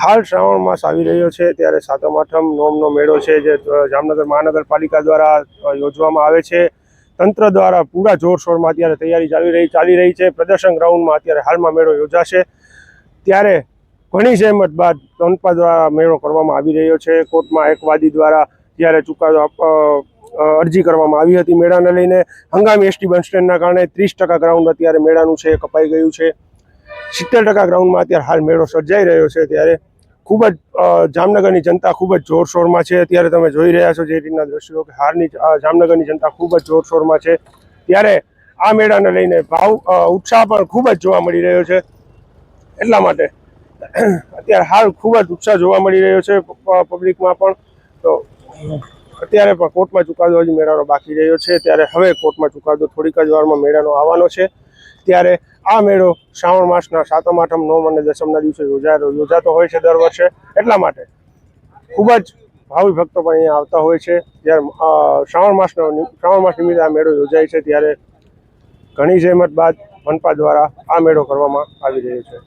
હાલ શ્રાવણ માસ આવી રહ્યો છે ત્યારે સાતમ આઠમ નોમનો મેળો છે જે જામનગર મહાનગરપાલિકા દ્વારા યોજવામાં આવે છે। તંત્ર દ્વારા પૂરા જોરશોરમાં અત્યારે તૈયારી ચાલી રહી છે। પ્રદર્શન ગ્રાઉન્ડમાં અત્યારે હાલમાં મેળો યોજાશે ત્યારે ઘણી જહેમત બાદ મનપા દ્વારા મેળો કરવામાં આવી રહ્યો છે। કોર્ટમાં એક વાદી દ્વારા જ્યારે ચુકાદો અરજી કરવામાં આવી હતી મેળાને લઈને। હંગામી એસટી બસ સ્ટેન્ડના કારણે 30% ગ્રાઉન્ડ અત્યારે મેળાનું છે કપાઈ ગયું છે। 70% ગ્રાઉન્ડમાં અત્યારે હાલ મેળો સર્જાઈ રહ્યો છે ત્યારે ખૂબ જ જામનગરની જનતા ખૂબ જ જોરશોરમાં છે। અત્યારે તમે જોઈ રહ્યા છો જે રીતના દ્રશ્યો કે હાલની જામનગરની જનતા ખૂબ જ જોરશોરમાં છે ત્યારે આ મેળાને લઈને ઉત્સાહ પણ ખૂબ જ જોવા મળી રહ્યો છે। એટલા માટે અત્યારે હાલ ખૂબ જ ઉત્સાહ જોવા મળી રહ્યો છે પબ્લિકમાં પણ। તો અત્યારે પણ કોર્ટમાં ચુકાદો હજી મેળાનો બાકી રહ્યો છે ત્યારે હવે કોર્ટમાં ચુકાદો થોડીક જ વારમાં મેળાનો આવવાનો છે ત્યારે આ મેળો શ્રાવણ માસના સાતમ આઠમ નોમ અને દસમના દિવસે યોજાતો હોય છે દર વર્ષે। એટલા માટે ખૂબ જ ભાવિ ભક્તો પણ અહીંયા આવતા હોય છે। જ્યારે શ્રાવણ માસ નિમિત્તે આ મેળો યોજાય છે ત્યારે ઘણી જહેમત બાદ મનપા દ્વારા આ મેળો કરવામાં આવી રહ્યો છે।